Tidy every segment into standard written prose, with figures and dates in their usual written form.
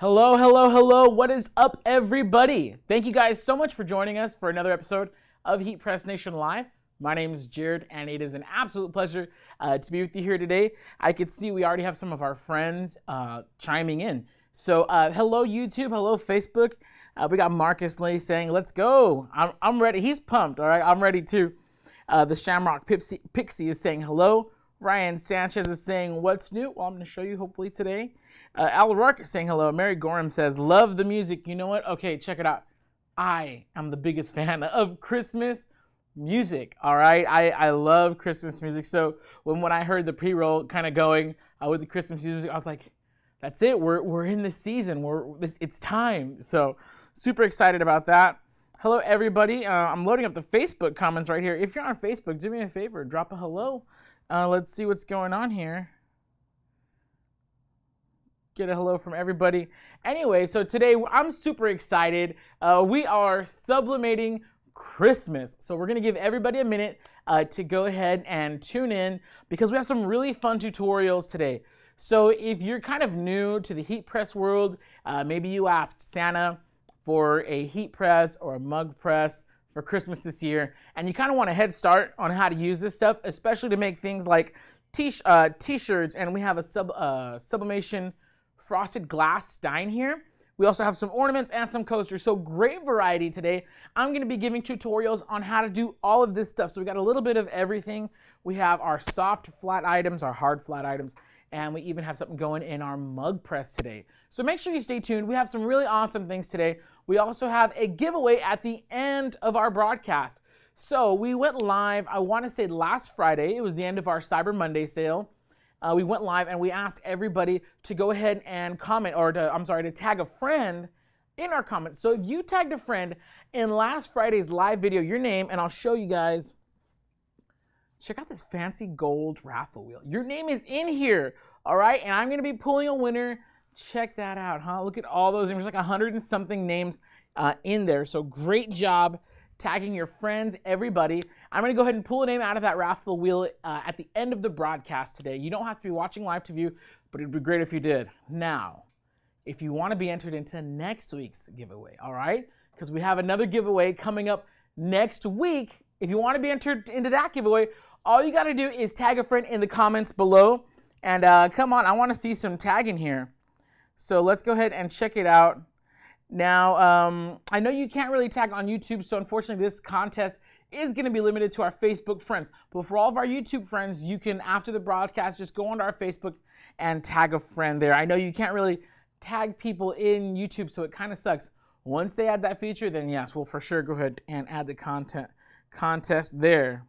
Hello, hello, hello. What is up, everybody? Thank you guys so much for joining us for another episode of HeatPressNation Live. My name is Jared, and it is an absolute pleasure to be with you here today. I could see we already have some of our friends chiming in. So, hello, YouTube. Hello, Facebook. We got Marcus Lee saying, let's go. I'm ready. He's pumped, all right? I'm ready, too. The Shamrock Pixie is saying hello. Ryan Sanchez is saying, what's new? Well, I'm going to show you hopefully today. Al Rourke is saying hello. Mary Gorham says, love the music. You know what? Okay, check it out. I am the biggest fan of Christmas music, all right? I love Christmas music. So when I heard the pre-roll kind of going with the Christmas music, I was like, that's it. We're in the season. It's time. So super excited about that. Hello, everybody. I'm loading up the Facebook comments right here. If you're on Facebook, do me a favor. Drop a hello. Let's see what's going on here. Get a hello from everybody. Anyway, so today I'm super excited. We are sublimating Christmas. So we're going to give everybody a minute to go ahead and tune in because we have some really fun tutorials today. So if you're kind of new to the heat press world, maybe you asked Santa for a heat press or a mug press for Christmas this year, and you kind of want a head start on how to use this stuff, especially to make things like t-shirts, and we have a sublimation frosted glass Stein here. We also have some ornaments and some coasters, so great variety today. I'm going to be giving tutorials on how to do all of this stuff. So we got a little bit of everything. We have our soft flat items, our hard flat items, and we even have something going in our mug press today. So make sure you stay tuned. We have some really awesome things today. We also have a giveaway at the end of our broadcast. So we went live, I want to say last Friday. It was the end of our Cyber Monday sale. We went live and we asked everybody to go ahead and comment, or to tag a friend in our comments. So if you tagged a friend in last Friday's live video, your name, and I'll show you guys. Check out this fancy gold raffle wheel. Your name is in here, all right? And I'm going to be pulling a winner. Check that out, huh? Look at all those names. There's like 100 and something names in there. So great job tagging your friends, everybody. I'm going to go ahead and pull a name out of that raffle wheel at the end of the broadcast today. You don't have to be watching live to view, but it'd be great if you did. Now, if you want to be entered into next week's giveaway, all right? Because we have another giveaway coming up next week. If you want to be entered into that giveaway, all you got to do is tag a friend in the comments below. And come on, I want to see some tagging here. So let's go ahead and check it out. Now, I know you can't really tag on YouTube, so unfortunately this contest is going to be limited to our Facebook friends. But for all of our YouTube friends, you can, after the broadcast, just go onto our Facebook and tag a friend there. I know you can't really tag people in YouTube, so it kind of sucks. Once they add that feature, then yes, we'll for sure go ahead and add the contest there.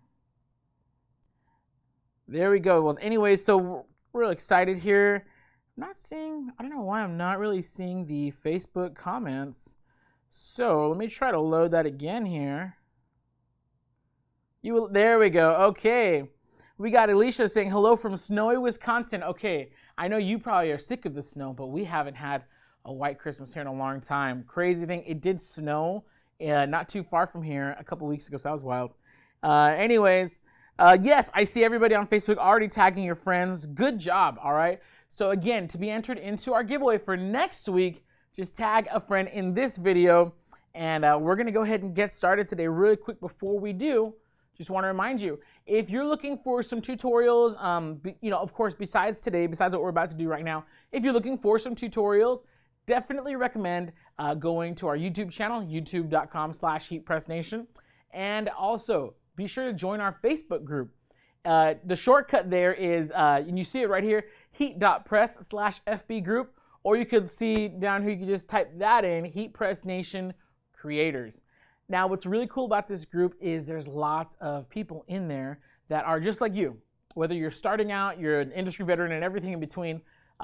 There we go. Well, anyways, so we're real excited here. I don't know why I'm not really seeing the Facebook comments. So let me try to load that again here. There we go. Okay. We got Alicia saying hello from snowy Wisconsin. Okay. I know you probably are sick of the snow, but we haven't had a white Christmas here in a long time. Crazy thing, it did snow not too far from here a couple weeks ago, so that was wild. Anyways, yes, I see everybody on Facebook already tagging your friends. Good job, all right? So again, to be entered into our giveaway for next week, just tag a friend in this video, and we're going to go ahead and get started today really quick. Before we do, just want to remind you, if you're looking for some tutorials, of course, besides what we're about to do right now, if you're looking for some tutorials, definitely recommend going to our YouTube channel, youtube.com/HeatPressNation, and also be sure to join our Facebook group. The shortcut there is, and you see it right here, heat.press/FB group, or you could see down here, you can just type that in, HeatPressNation Creators. Now, what's really cool about this group is there's lots of people in there that are just like you. Whether you're starting out, you're an industry veteran, and everything in between,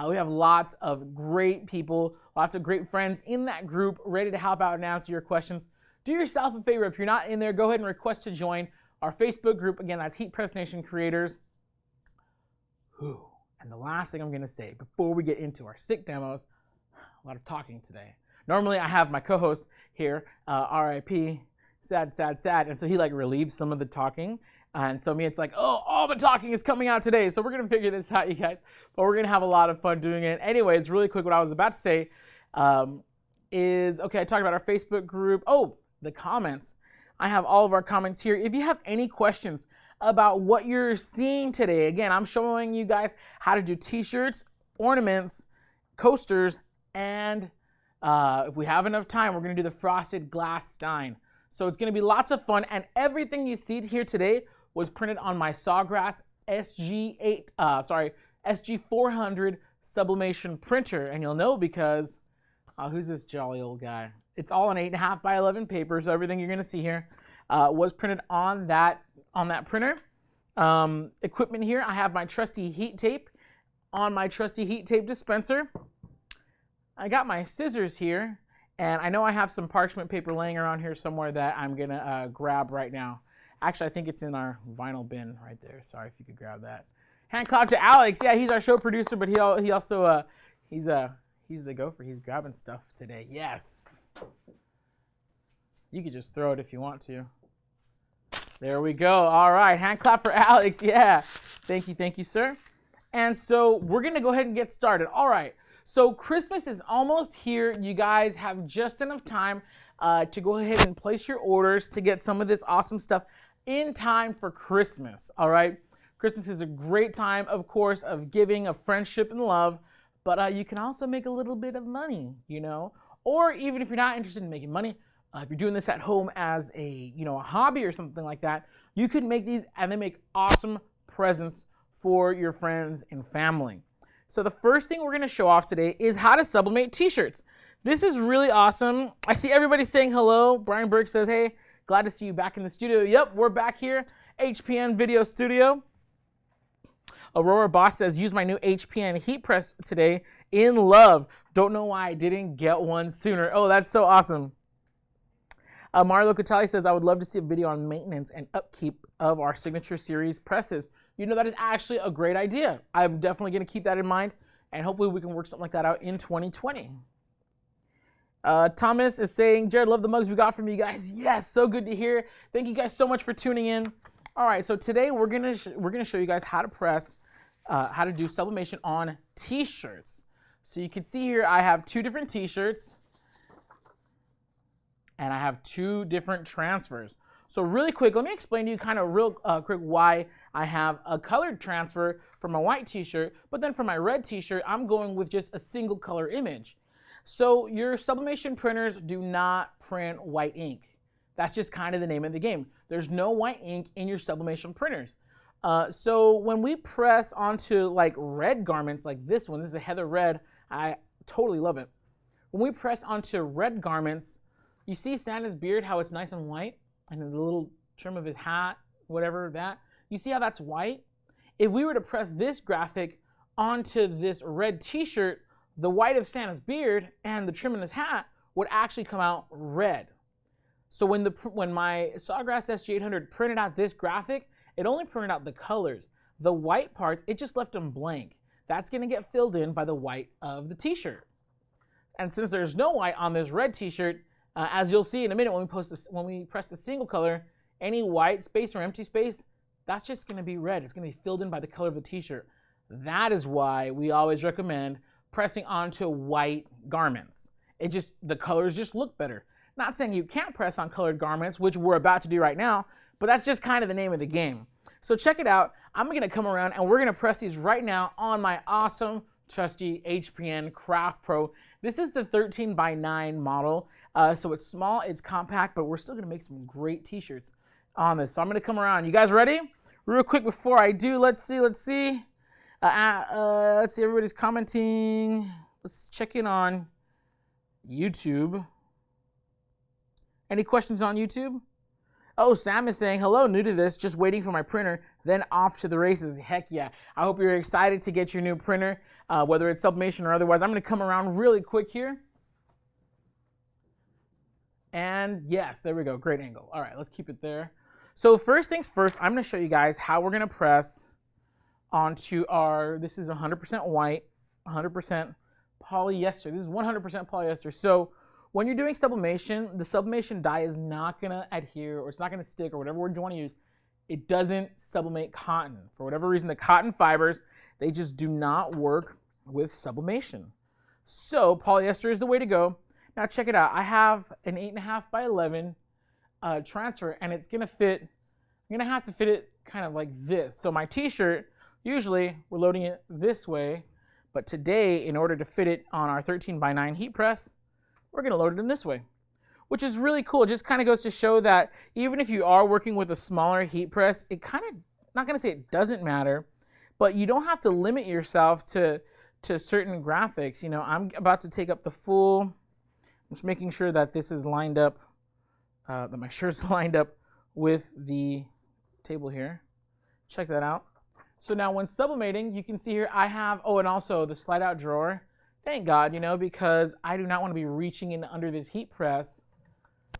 we have lots of great people, lots of great friends in that group ready to help out and answer your questions. Do yourself a favor. If you're not in there, go ahead and request to join our Facebook group. Again, that's HeatPressNation Creators. Whew. And the last thing I'm going to say before we get into our sick demos, a lot of talking today. Normally I have my co-host here, RIP, sad, and so he like relieves some of the talking. And so me, it's like, oh, all the talking is coming out today. So we're going to figure this out, you guys. But we're going to have a lot of fun doing it. Anyways, really quick, what I was about to say, Okay, I talked about our Facebook group. Oh, the comments. I have all of our comments here. If you have any questions about what you're seeing today, again, I'm showing you guys how to do t-shirts, ornaments, coasters, and if we have enough time, we're going to do the frosted glass Stein. So it's going to be lots of fun, and everything you see here today was printed on my Sawgrass SG400 sublimation printer, and you'll know because who's this jolly old guy? It's all an 8.5 by 11 paper, so everything you're going to see here was printed on that printer. Equipment here, I have my trusty heat tape on my trusty heat tape dispenser. I got my scissors here, and I know I have some parchment paper laying around here somewhere that I'm going to grab right now. Actually, I think it's in our vinyl bin right there. Sorry if you could grab that. Hand clap to Alex. Yeah, he's our show producer, but he also he's the gopher. He's grabbing stuff today. Yes. You could just throw it if you want to. There we go. All right, hand clap for Alex. Yeah. Thank you, sir. And so we're gonna go ahead and get started. All right. So Christmas is almost here. You guys have just enough time to go ahead and place your orders to get some of this awesome stuff in time for Christmas. All right. Christmas is a great time, of course, of giving, of friendship and love, but you can also make a little bit of money, you know, or even if you're not interested in making money, if you're doing this at home as a hobby or something like that, you could make these and they make awesome presents for your friends and family. So the first thing we're going to show off today is how to sublimate t-shirts. This is really awesome. I see everybody saying hello. Brian Burke says, hey, glad to see you back in the studio. Yep, we're back here, HPN Video Studio. Aurora Boss says, use my new HPN heat press today in love. Don't know why I didn't get one sooner. Oh, that's so awesome. Marlo Catali says, I would love to see a video on maintenance and upkeep of our signature series presses. You know, that is actually a great idea. I'm definitely going to keep that in mind, and hopefully we can work something like that out in 2020. Thomas is saying, Jared, love the mugs we got from you guys. Yes, so good to hear. Thank you guys so much for tuning in. All right, so today we're gonna show you guys how to press, how to do sublimation on t-shirts. So you can see here I have two different t-shirts, and I have two different transfers. So really quick, let me explain to you kind of real quick why I have a colored transfer for my white t-shirt, but then for my red t-shirt, I'm going with just a single color image. So your sublimation printers do not print white ink. That's just kind of the name of the game. There's no white ink in your sublimation printers. So when we press onto like red garments like this one, this is a heather red, I totally love it. When we press onto red garments, you see Santa's beard, how it's nice and white, and the little trim of his hat, whatever that. You see how that's white? If we were to press this graphic onto this red t-shirt, the white of Santa's beard and the trim in his hat would actually come out red. So when my Sawgrass SG800 printed out this graphic, it only printed out the colors. The white parts, it just left them blank. That's going to get filled in by the white of the t-shirt. And since there's no white on this red t-shirt, as you'll see in a minute when we press the single color, any white space or empty space, that's just going to be red. It's going to be filled in by the color of the t-shirt. That is why we always recommend pressing onto white garments. The colors just look better. Not saying you can't press on colored garments, which we're about to do right now, but that's just kind of the name of the game. So check it out. I'm going to come around and we're going to press these right now on my awesome, trusty HPN Craft Pro. This is the 13 by 9 model. So it's small, it's compact, but we're still going to make some great t-shirts on this. So I'm going to come around. You guys ready? Real quick before I do, let's see. Everybody's commenting. Let's check in on YouTube. Any questions on YouTube? Oh, Sam is saying, hello, new to this, just waiting for my printer, then off to the races. Heck yeah. I hope you're excited to get your new printer, whether it's sublimation or otherwise. I'm going to come around really quick here. And yes, there we go. Great angle. All right, let's keep it there. So first things first, I'm going to show you guys how we're going to press onto this is 100% white, 100% polyester. This is 100% polyester. So when you're doing sublimation, the sublimation dye is not going to adhere, or it's not going to stick, or whatever word you want to use. It doesn't sublimate cotton. For whatever reason, the cotton fibers, they just do not work with sublimation. So polyester is the way to go. Now check it out. I have an 8.5 by 11 transfer, and it's gonna fit. I'm gonna have to fit it kind of like this. So my t-shirt, usually we're loading it this way, but today, in order to fit it on our 13 by 9 heat press, we're gonna load it in this way, which is really cool. It just kind of goes to show that even if you are working with a smaller heat press, it kind of, not gonna say it doesn't matter, but you don't have to limit yourself to certain graphics. You know, I'm about to take up the full, I'm just making sure that this is lined up, that my shirt's lined up with the table here. Check that out. So now when sublimating, you can see here I have, oh, and also the slide out drawer. Thank God, you know, because I do not want to be reaching in under this heat press.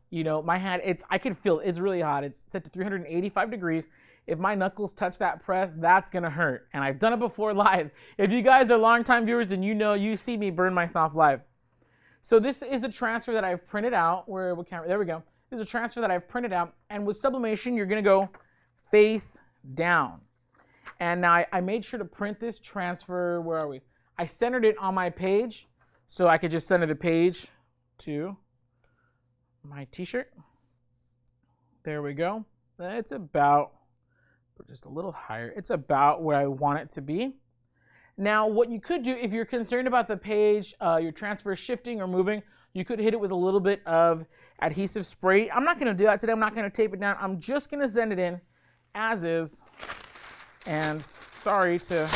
You know, my hand, I can feel it. It's really hot. It's set to 385 degrees. If my knuckles touch that press, that's gonna hurt. And I've done it before live. If you guys are longtime viewers, then you know you see me burn myself live. So this is a transfer that I've printed out. There we go. This is a transfer that I've printed out. And with sublimation, you're gonna go face down. And now I made sure to print this transfer, where are we? I centered it on my page, so I could just center the page to my t-shirt. There we go. It's about, just a little higher. It's about where I want it to be. Now, what you could do, if you're concerned about the page, your transfer shifting or moving, you could hit it with a little bit of adhesive spray. I'm not gonna do that today. I'm not gonna tape it down. I'm just gonna send it in as is. And sorry to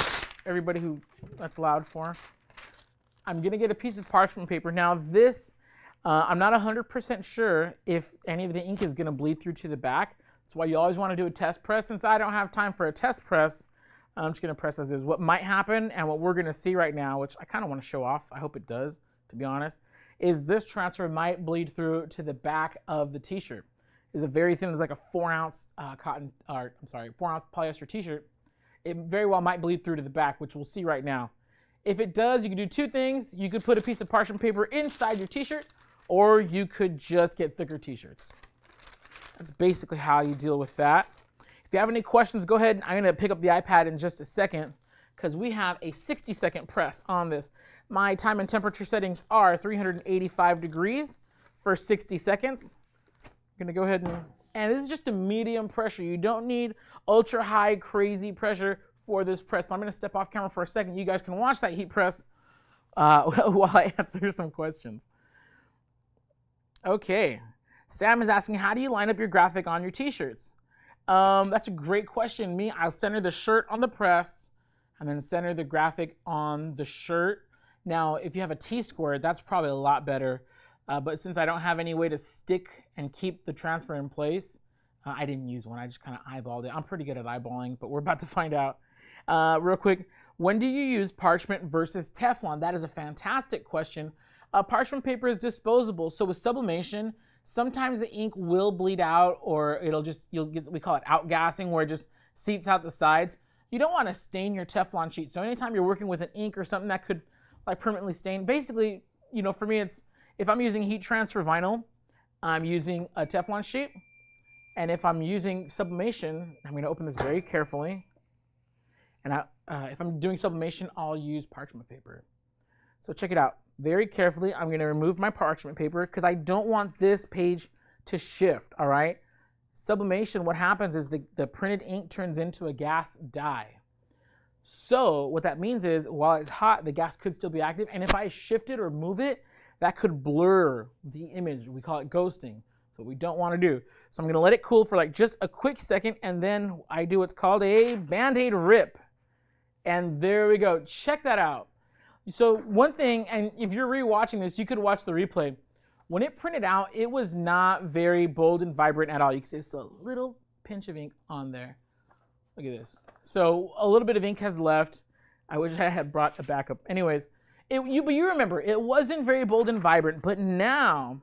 everybody who that's loud for. I'm gonna get a piece of parchment paper. Now this, I'm not 100% sure if any of the ink is gonna bleed through to the back. That's why you always wanna do a test press. Since I don't have time for a test press, I'm just gonna press as is. What might happen, and what we're gonna see right now, which I kinda wanna show off, I hope it does, to be honest, is this transfer might bleed through to the back of the t-shirt. It's a very thin, it's like a 4-ounce 4-ounce polyester t-shirt. It very well might bleed through to the back, which we'll see right now. If it does, you can do two things. You could put a piece of parchment paper inside your t-shirt, or you could just get thicker t-shirts. That's basically how you deal with that. If you have any questions, go ahead. I'm gonna pick up the iPad in just a second because we have a 60-second press on this. My time and temperature settings are 385 degrees for 60 seconds. I'm gonna go ahead and this is just a medium pressure. You don't need ultra high, crazy pressure for this press. So I'm gonna step off camera for a second. You guys can watch that heat press while I answer some questions. Okay, Sam is asking, how do you line up your graphic on your t-shirts? That's a great question. I'll center the shirt on the press and then center the graphic on the shirt. Now, if you have a T-square, that's probably a lot better. But since I don't have any way to stick and keep the transfer in place, I didn't use one. I just kind of eyeballed it. I'm pretty good at eyeballing, but we're about to find out. Real quick, when do you use parchment versus Teflon? That is a fantastic question. Parchment paper is disposable, so with sublimation, sometimes the ink will bleed out, or we call it outgassing, where it just seeps out the sides. You don't want to stain your Teflon sheet. So anytime you're working with an ink or something that could like permanently stain, basically, you know, for me, it's if I'm using heat transfer vinyl, I'm using a Teflon sheet. And if I'm using sublimation, I'm going to open this very carefully. And if I'm doing sublimation, I'll use parchment paper. So check it out. Very carefully, I'm going to remove my parchment paper because I don't want this page to shift, all right? Sublimation, what happens is the printed ink turns into a gas dye. So what that means is while it's hot, the gas could still be active. And if I shift it or move it, that could blur the image. We call it ghosting. So we don't want to do. So I'm going to let it cool for like just a quick second, and then I do what's called a Band-Aid rip. And there we go. Check that out. So one thing, and if you're rewatching this, you could watch the replay. When it printed out, it was not very bold and vibrant at all. You can see it's a little pinch of ink on there. Look at this. So a little bit of ink has left. I wish I had brought a backup. Anyways, but you remember, it wasn't very bold and vibrant, but now,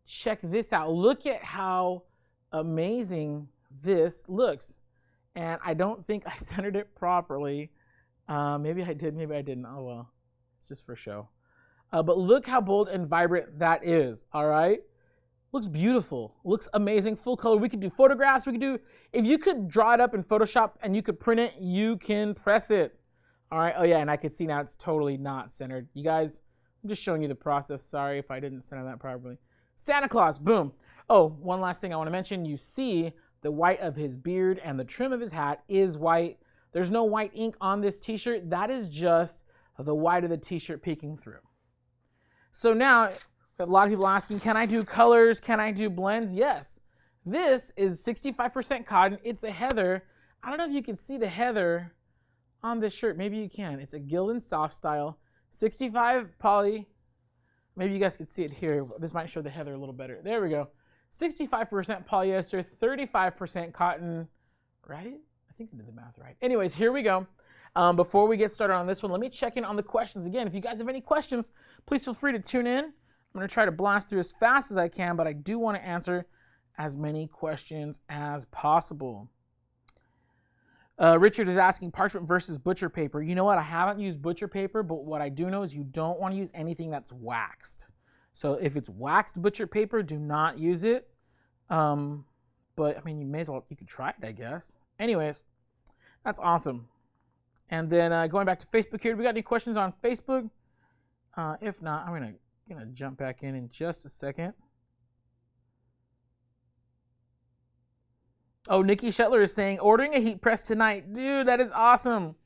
check this out. Look at how amazing this looks. And I don't think I centered it properly. Maybe I did, maybe I didn't. Oh well, it's just for show. But look how bold and vibrant that is, all right? Looks beautiful, looks amazing, full color. We could do photographs, if you could draw it up in Photoshop and you could print it, you can press it, All right. Oh yeah, and I can see now it's totally not centered. You guys, I'm just showing you the process. Sorry if I didn't center that properly. Santa Claus, boom. Oh, one last thing I want to mention. You see the white of his beard and the trim of his hat is white. There's no white ink on this t-shirt. That is just the white of the t-shirt peeking through. So now, a lot of people asking, can I do colors? Can I do blends? Yes. This is 65% cotton. It's a heather. I don't know if you can see the heather on this shirt. Maybe you can. It's a Gildan soft style. 65 poly. Maybe you guys could see it here. This might show the heather a little better. There we go. 65% polyester, 35% cotton. Right? I think I did the math right. Anyways, here we go. Before we get started on this one, let me check in on the questions. Again, if you guys have any questions, please feel free to tune in. I'm going to try to blast through as fast as I can, but I do want to answer as many questions as possible. Richard is asking parchment versus butcher paper. You know what? I haven't used butcher paper, but what I do know is you don't want to use anything that's waxed. So if it's waxed butcher paper, do not use it. But I mean, you may as well, you could try it, I guess. Anyways, that's awesome. And then going back to Facebook here, do we got any questions on Facebook? If not, I'm gonna jump back in just a second. Oh, Nikki Shetler is saying, ordering a heat press tonight. Dude, that is awesome.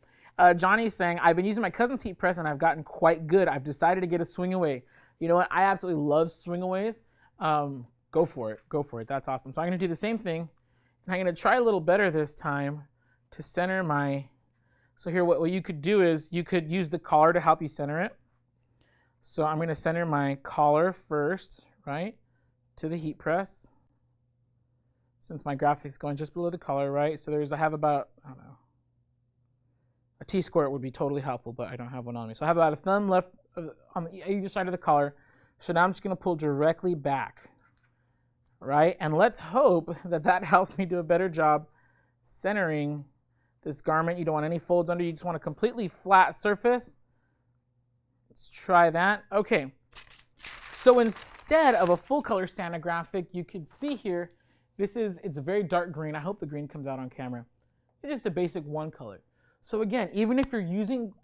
Johnny's saying, I've been using my cousin's heat press and I've gotten quite good. I've decided to get a swing away. You know what? I absolutely love swing aways. Go for it. Go for it. That's awesome. So I'm going to do the same thing. And I'm going to try a little better this time to center my... So here, what you could do is you could use the collar to help you center it. So I'm going to center my collar first, right, to the heat press. Since my graphic is going just below the collar, right? So I have about, I don't know, a T-square would be totally helpful, but I don't have one on me. So I have about a thumb left on either side of the collar. So now I'm just going to pull directly back, right? And let's hope that that helps me do a better job centering this garment. You don't want any folds under. You just want a completely flat surface. Let's try that. Okay. So instead of a full color Santa graphic, you can see here, it's a very dark green. I hope the green comes out on camera. It's just a basic one color. So again, even if you're using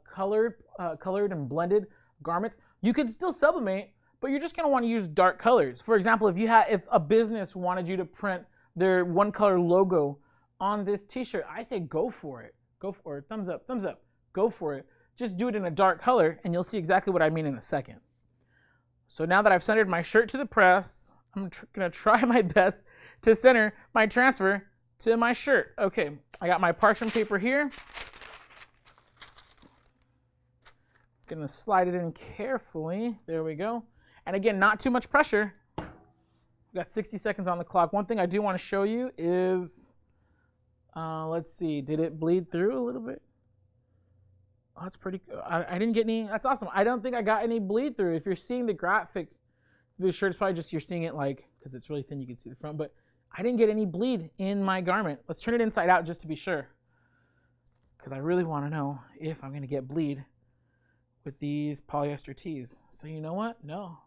colored and blended garments, you can still sublimate, but you're just gonna want to use dark colors. For example, if a business wanted you to print their one color logo on this t-shirt, I say go for it. Go for it. Thumbs up, thumbs up. Go for it. Just do it in a dark color and you'll see exactly what I mean in a second. So now that I've centered my shirt to the press, I'm gonna try my best to center my transfer to my shirt. Okay, I got my parchment paper here. Gonna slide it in carefully. There we go. And again, not too much pressure. We've got 60 seconds on the clock. One thing I do want to show you is, let's see, did it bleed through a little bit? Oh, that's pretty good. I didn't get any, that's awesome. I don't think I got any bleed through. If you're seeing the graphic, the shirt is probably just, you're seeing it like, because it's really thin, you can see the front, but I didn't get any bleed in my garment. Let's turn it inside out just to be sure, because I really want to know if I'm going to get bleed with these polyester tees. So you know what? No.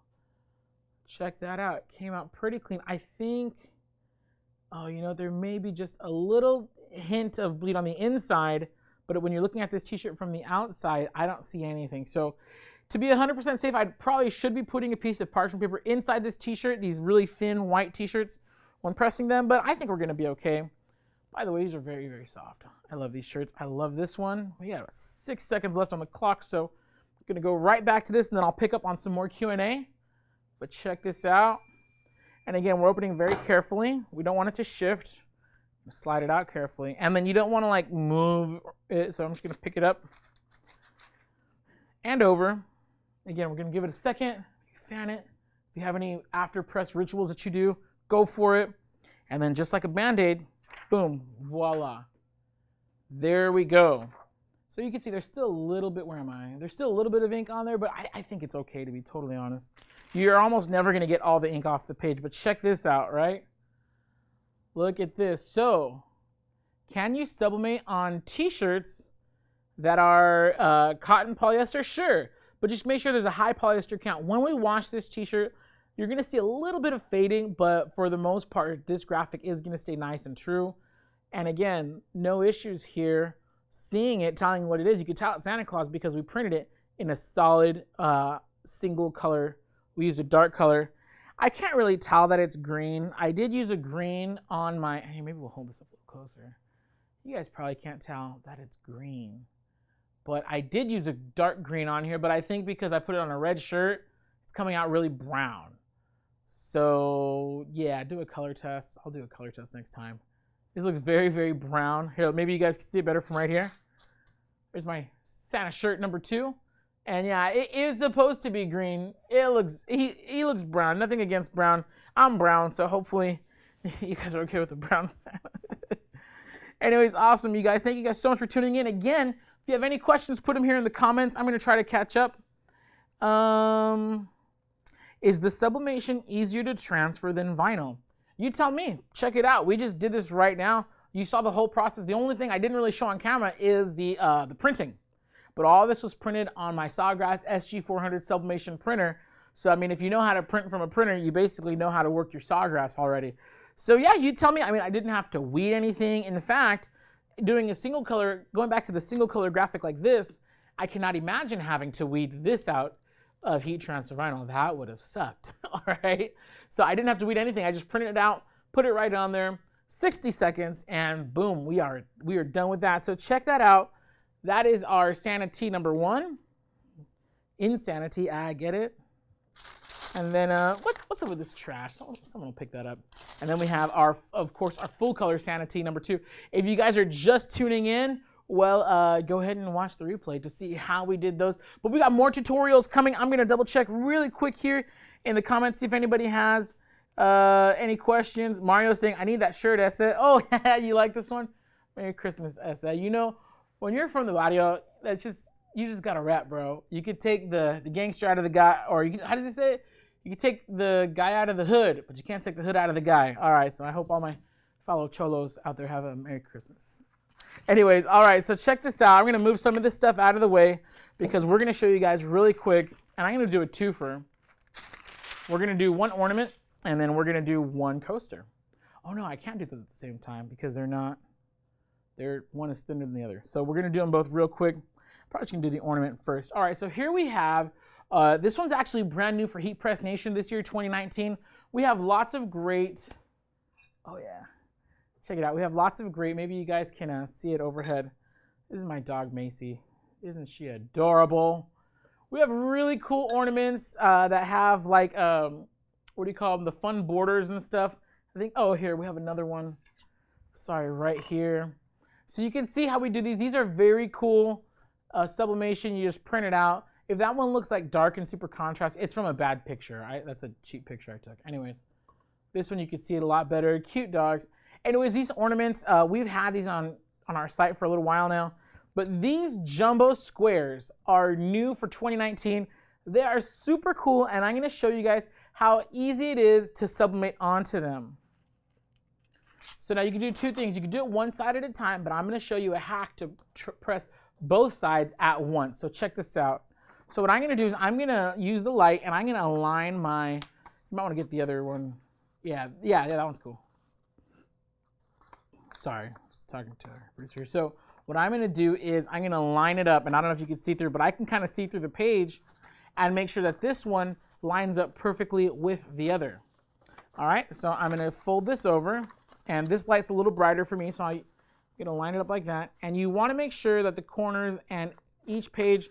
Check that out. It came out pretty clean. I think, oh, you know, there may be just a little hint of bleed on the inside, but when you're looking at this t-shirt from the outside, I don't see anything. So to be 100% safe, I probably should be putting a piece of parchment paper inside this t-shirt, these really thin white t-shirts, when pressing them, but I think we're gonna be okay. By the way, these are very, very soft. I love these shirts. I love this one. We got about 6 seconds left on the clock, so I'm gonna go right back to this and then I'll pick up on some more Q&A. But check this out. And again, we're opening very carefully. We don't want it to shift. Slide it out carefully. And then you don't wanna like move it, so I'm just gonna pick it up and over. Again, we're gonna give it a second, fan it. If you have any after press rituals that you do, go for it. And then just like a Band-Aid, boom, voila. There we go. So you can see there's still a little bit, where am I? There's still a little bit of ink on there, but I think it's okay, to be totally honest. You're almost never gonna get all the ink off the page, but check this out, right? Look at this. So, can you sublimate on t-shirts that are cotton polyester? Sure, but just make sure there's a high polyester count. When we wash this t-shirt, you're gonna see a little bit of fading, but for the most part, this graphic is gonna stay nice and true. And again, no issues here. seeing it, telling you what it is. You could tell it's Santa Claus because we printed it in a solid single color. We used a dark color. I can't really tell that it's green. I did use a green on my, hey, maybe we'll hold this up a little closer. You guys probably can't tell that it's green. But I did use a dark green on here, but I think because I put it on a red shirt, it's coming out really brown. So yeah, do a color test. I'll do a color test next time. This looks very, very brown. Here, maybe you guys can see it better from right here. There's my Santa shirt number 2. And yeah, it is supposed to be green. It looks, he looks brown. Nothing against brown. I'm brown, so hopefully you guys are okay with the brown Santa. Anyways, awesome, you guys. Thank you guys so much for tuning in. Again, if you have any questions, put them here in the comments. I'm going to try to catch up. Is the sublimation easier to transfer than vinyl? You tell me. Check it out. We just did this right now. You saw the whole process. The only thing I didn't really show on camera is the printing. But all this was printed on my Sawgrass SG400 sublimation printer. So, I mean, if you know how to print from a printer, you basically know how to work your Sawgrass already. So, yeah, you tell me. I mean, I didn't have to weed anything. In fact, doing a single color, going back to the single color graphic like this, I cannot imagine having to weed this out of heat transfer vinyl. That would have sucked, all right? So I didn't have to weed anything. I just printed it out, put it right on there, 60 seconds, and boom, we are done with that. So check that out. That is our Santa T number 1. Insanity, I get it. And then, what's up with this trash? Someone will pick that up. And then we have of course, our full color Santa T number 2. If you guys are just tuning in, well, go ahead and watch the replay to see how we did those. But we got more tutorials coming. I'm gonna double check really quick here in the comments, see if anybody has any questions. Mario's saying, I need that shirt, Essa. Oh, yeah, you like this one? Merry Christmas, Essa. You know, when you're from the barrio, you just gotta rap, bro. You could take the gangster out of the guy, or how did they say it? You can take the guy out of the hood, but you can't take the hood out of the guy. All right, so I hope all my fellow cholos out there have a Merry Christmas. Anyways, all right, so check this out. I'm going to move some of this stuff out of the way because we're going to show you guys really quick, and I'm going to do a twofer. We're going to do one ornament, and then we're going to do one coaster. Oh, no, I can't do those at the same time because one is thinner than the other. So we're going to do them both real quick. Probably just going to do the ornament first. All right, so here we have, this one's actually brand new for HeatPressNation this year, 2019. We have lots of great, oh, yeah. Check it out. We have lots of great, maybe you guys can see it overhead. This is my dog, Macy. Isn't she adorable? We have really cool ornaments that have like, what do you call them? The fun borders and stuff. I think, oh, here, we have another one. Sorry, right here. So you can see how we do these. These are very cool sublimation. You just print it out. If that one looks like dark and super contrast, it's from a bad picture. That's a cheap picture I took. Anyways, this one you can see it a lot better. Cute dogs. Anyways, these ornaments, we've had these on our site for a little while now, but these jumbo squares are new for 2019. They are super cool, and I'm going to show you guys how easy it is to sublimate onto them. So now you can do two things. You can do it one side at a time, but I'm going to show you a hack to press both sides at once. So check this out. So what I'm going to do is I'm going to use the light, and I'm going to align my, you might want to get the other one. Yeah, that one's cool. Sorry, I was talking to our producer. So what I'm going to do is I'm going to line it up, and I don't know if you can see through, but I can kind of see through the page and make sure that this one lines up perfectly with the other. All right, so I'm going to fold this over, and this light's a little brighter for me, so I'm going to line it up like that. And you want to make sure that the corners and each page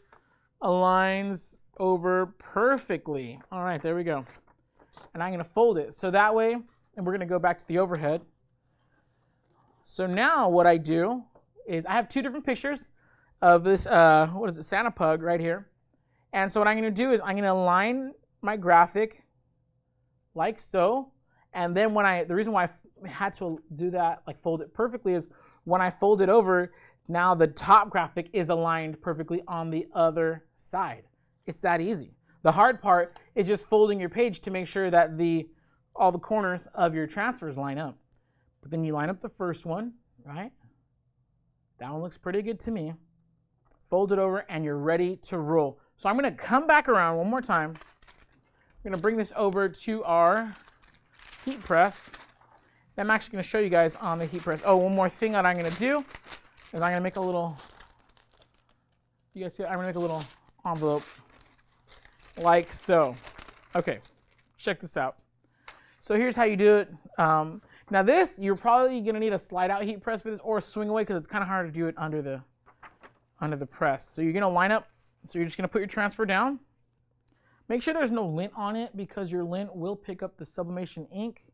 aligns over perfectly. All right, there we go. And I'm going to fold it. So that way, and we're going to go back to the overhead. So now what I do is I have two different pictures of this, what is it, Santa Pug right here. And so what I'm going to do is I'm going to align my graphic like so. And then the reason why I had to do that, like fold it perfectly, is when I fold it over, now the top graphic is aligned perfectly on the other side. It's that easy. The hard part is just folding your page to make sure that all the corners of your transfers line up. But then you line up the first one, right? That one looks pretty good to me. Fold it over, and you're ready to roll. So I'm going to come back around one more time. I'm going to bring this over to our heat press. I'm actually going to show you guys on the heat press. Oh, one more thing that I'm going to do is I'm gonna make a little, you guys see it? I'm gonna make a little envelope like so. Okay, check this out. So here's how you do it. Now this, you're probably gonna need a slide out heat press for this or a swing away because it's kind of hard to do it under the press. So you're gonna line up, so you're just gonna put your transfer down. Make sure there's no lint on it because your lint will pick up the sublimation ink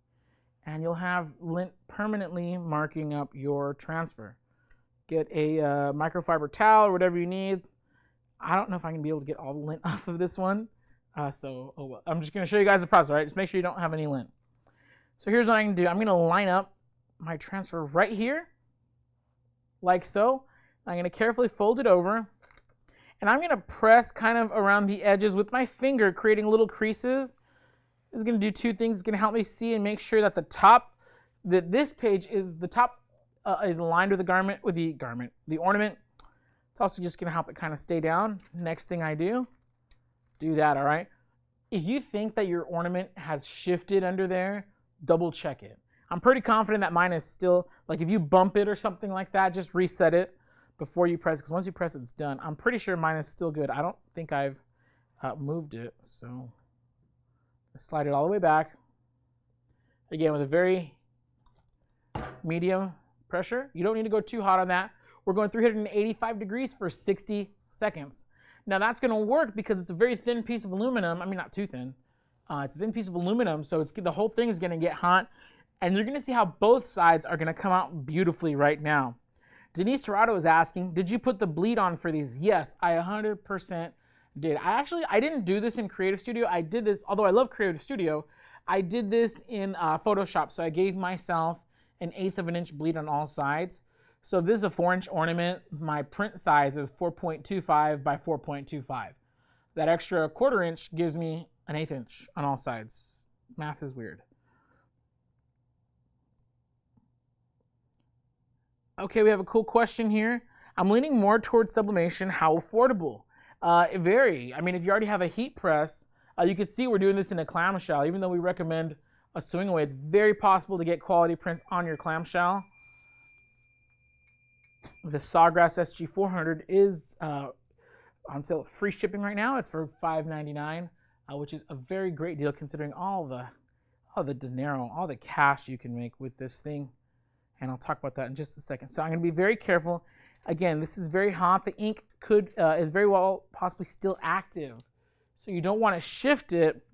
and you'll have lint permanently marking up your transfer. Get a microfiber towel or whatever you need. I don't know if I'm gonna be able to get all the lint off of this one. So oh well. I'm just gonna show you guys the process, all right? Just make sure you don't have any lint. So here's what I'm gonna do. I'm gonna line up my transfer right here, like so. I'm gonna carefully fold it over, and I'm gonna press kind of around the edges with my finger, creating little creases. This is gonna do two things. It's gonna help me see and make sure that that this page is the top is aligned with the ornament. It's also just gonna help it kind of stay down. Next thing I do that, all right? If you think that your ornament has shifted under there, double check it. I'm pretty confident that mine is still, like if you bump it or something like that, just reset it before you press, because once you press it's done. I'm pretty sure mine is still good. I don't think I've moved it, so slide it all the way back. Again, with a very medium pressure. You don't need to go too hot on that. We're going 385 degrees for 60 seconds. Now that's gonna work because it's a very thin piece of aluminum. I mean, not too thin. It's a thin piece of aluminum, so the whole thing is gonna get hot, and you're gonna see how both sides are gonna come out beautifully right now. Denise Torado is asking, did you put the bleed on for these? Yes, I 100% did. I didn't do this in Creative Studio. I did this, although I love Creative Studio, I did this in Photoshop. So I gave myself an 1/8 of an inch bleed on all sides. So if this is a 4-inch ornament, my print size is 4.25 by 4.25. That extra 1/4 inch gives me an 1/8 inch on all sides. Math is weird. Okay, we have a cool question here. I'm leaning more towards sublimation. How affordable? Very. I mean, if you already have a heat press, you can see we're doing this in a clamshell. Even though we recommend a swing away, it's very possible to get quality prints on your clamshell. The Sawgrass SG400 is on sale, free shipping right now. It's for $5.99, which is a very great deal considering all the dinero, all the cash you can make with this thing. And I'll talk about that in just a second. So I'm going to be very careful. Again, this is very hot. The ink is very well possibly still active. So you don't want to shift it.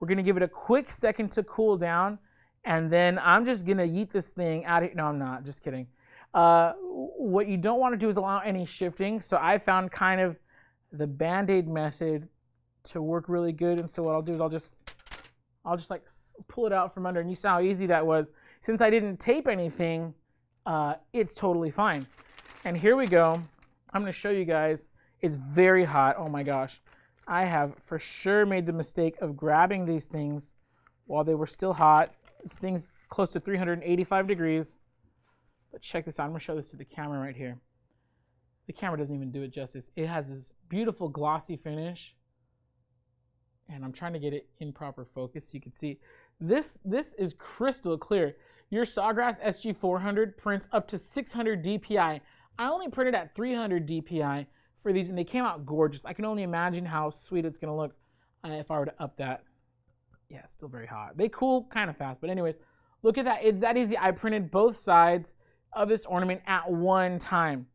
We're going to give it a quick second to cool down. And then I'm just going to yeet this thing out of here. No, I'm not. Just kidding. What you don't want to do is allow any shifting. So I found kind of the Band-Aid method to work really good. And so what I'll do is I'll just like pull it out from under. And you saw how easy that was. Since I didn't tape anything, it's totally fine. And here we go. I'm going to show you guys. It's very hot. Oh my gosh. I have for sure made the mistake of grabbing these things while they were still hot. This thing's close to 385 degrees. But check this out. I'm going to show this to the camera right here. The camera doesn't even do it justice. It has this beautiful glossy finish. And I'm trying to get it in proper focus so you can see. This is crystal clear. Your Sawgrass SG400 prints up to 600 DPI. I only printed at 300 DPI for these, and they came out gorgeous. I can only imagine how sweet it's going to look if I were to up that. Yeah, it's still very hot. They cool kind of fast, but anyways, look at that. It's that easy. I printed both sides of this ornament at one time.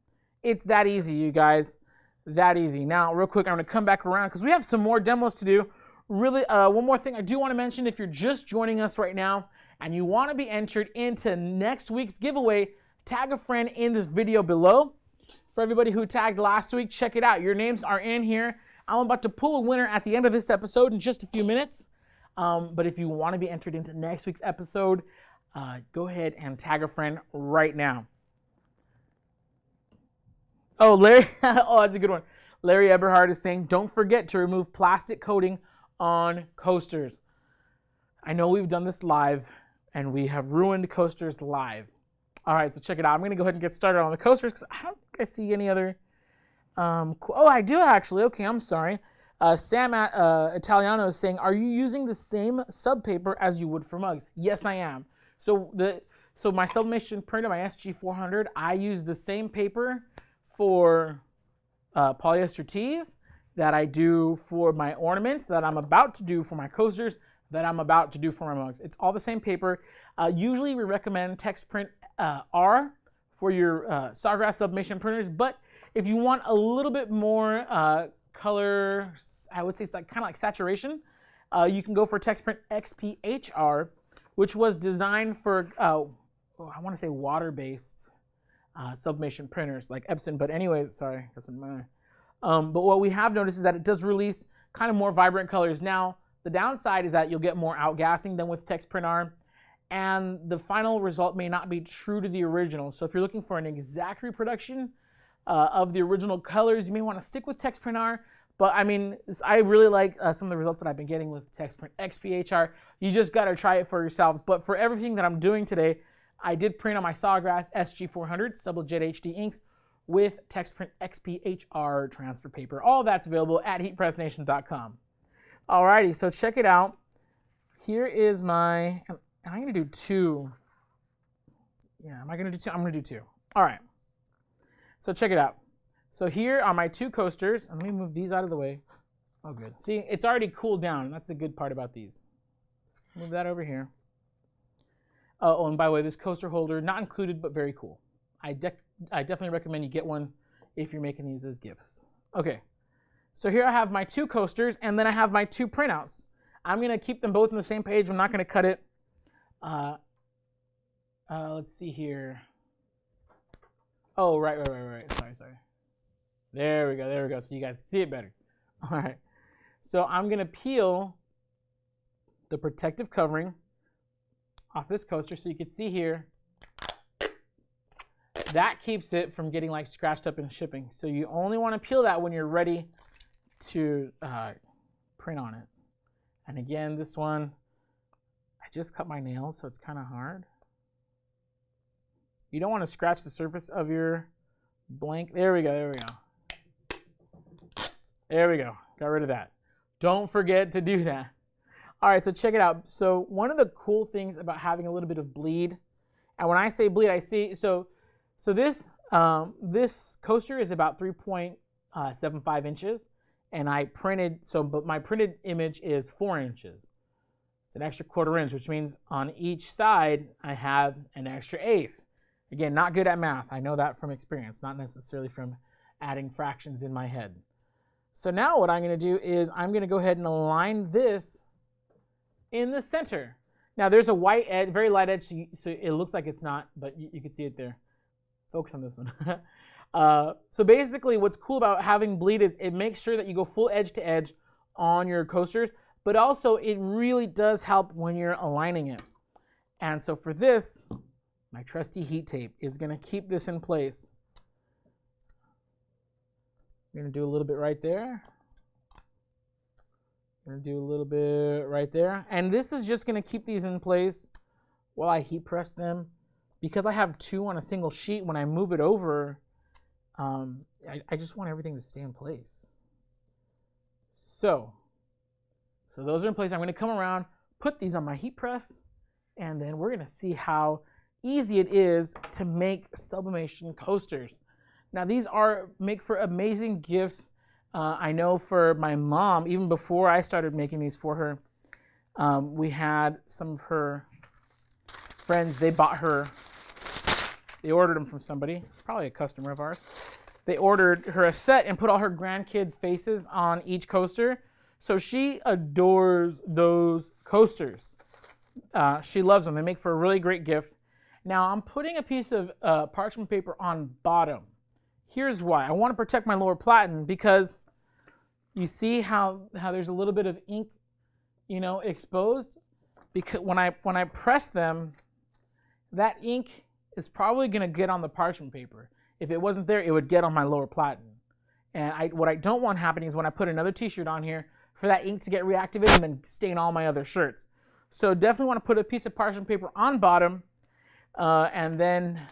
It's that easy, you guys. That easy. Now, real quick, I'm going to come back around because we have some more demos to do. Really, one more thing I do want to mention, if you're just joining us right now and you want to be entered into next week's giveaway, tag a friend in this video below. For everybody who tagged last week, check it out. Your names are in here. I'm about to pull a winner at the end of this episode in just a few minutes. But if you want to be entered into next week's episode, go ahead and tag a friend right now. Oh, Larry, oh, that's a good one. Larry Eberhard is saying, don't forget to remove plastic coating on coasters. I know we've done this live, and we have ruined coasters live. All right, so check it out. I'm going to go ahead and get started on the coasters because I don't think I see any other. Oh, I do actually. Okay, I'm sorry. Sam Italiano is saying, are you using the same sub paper as you would for mugs? Yes, I am. So the So my sublimation printer, my SG400, I use the same paper for polyester tees that I do for my ornaments, that I'm about to do for my coasters, that I'm about to do for my mugs. It's all the same paper. Usually we recommend Texprint R for your Sawgrass sublimation printers, but if you want a little bit more color, I would say it's like kind of like saturation, you can go for Texprint XPHR, which was designed for, I want to say water-based sublimation printers like Epson, but anyways, sorry, that's what but what we have noticed is that it does release kind of more vibrant colors. Now, the downside is that you'll get more outgassing than with Texprint R, and the final result may not be true to the original. So if you're looking for an exact reproduction of the original colors, you may want to stick with Texprint R. But I mean, I really like some of the results that I've been getting with Texprint XPHR. You just got to try it for yourselves. But for everything that I'm doing today, I did print on my Sawgrass SG400 SubleJet HD inks with Texprint XPHR transfer paper. All that's available at HeatPressNation.com. Alrighty, so check it out. Here is my, and I'm going to do two. Yeah, am I going to do two? I'm going to do two. All right. So check it out. So here are my two coasters. Let me move these out of the way. Oh, good. See, it's already cooled down. That's the good part about these. Move that over here. Oh, and by the way, this coaster holder, not included, but very cool. I definitely recommend you get one if you're making these as gifts. Okay, so here I have my two coasters, and then I have my two printouts. I'm going to keep them both on the same page. I'm not going to cut it. Let's see here. Oh, right. Sorry. There we go. So you guys can see it better. All right. So I'm going to peel the protective covering off this coaster so you can see here. That keeps it from getting like scratched up in shipping. So you only want to peel that when you're ready to print on it. And again, this one, I just cut my nails, so it's kind of hard. You don't want to scratch the surface of your blank. There we go. Got rid of that. Don't forget to do that. All right, so check it out. So one of the cool things about having a little bit of bleed, and when I say bleed, I see, so this coaster is about 3.75 inches, and I printed, but my printed image is 4 inches. It's an extra 1/4 inch, which means on each side, I have an extra 1/8. Again, not good at math. I know that from experience, not necessarily from adding fractions in my head. So now what I'm going to do is I'm going to go ahead and align this in the center. Now there's a white edge, very light edge, so it looks like it's not, but you can see it there. Focus on this one. So basically what's cool about having bleed is it makes sure that you go full edge to edge on your coasters, but also it really does help when you're aligning it. And so for this, my trusty heat tape is going to keep this in place. I'm going to do a little bit right there. I'm going to do a little bit right there. And this is just going to keep these in place while I heat press them. Because I have two on a single sheet, when I move it over, I just want everything to stay in place. So those are in place. I'm going to come around, put these on my heat press, and then we're going to see how easy it is to make sublimation coasters. Now these make for amazing gifts. I know for my mom, even before I started making these for her, we had some of her friends, they ordered them from somebody, probably a customer of ours. They ordered her a set and put all her grandkids' faces on each coaster. So she adores those coasters. She loves them. They make for a really great gift. Now I'm putting a piece of parchment paper on bottom. Here's why. I want to protect my lower platen because you see how there's a little bit of ink, exposed. Because when I press them, that ink is probably going to get on the parchment paper. If it wasn't there, it would get on my lower platen. And what I don't want happening is when I put another t-shirt on here, for that ink to get reactivated and then stain all my other shirts. So definitely want to put a piece of parchment paper on bottom, and then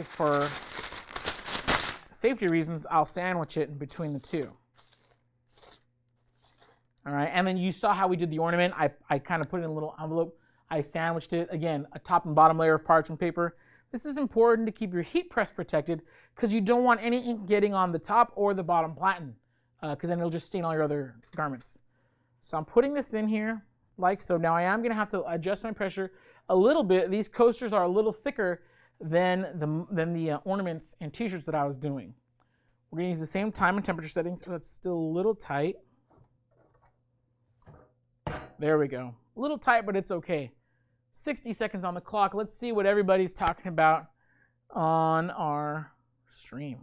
for safety reasons, I'll sandwich it in between the two. All right, and then you saw how we did the ornament. I kind of put it in a little envelope. I sandwiched it, again, a top and bottom layer of parchment paper. This is important to keep your heat press protected because you don't want any ink getting on the top or the bottom platen because then it'll just stain all your other garments. So I'm putting this in here like so. Now I am going to have to adjust my pressure a little bit. These coasters are a little thicker than the ornaments and t-shirts that I was doing. We're going to use the same time and temperature settings. That's still a little tight. There we go. A little tight, but it's okay. 60 seconds on the clock. Let's see what everybody's talking about on our stream.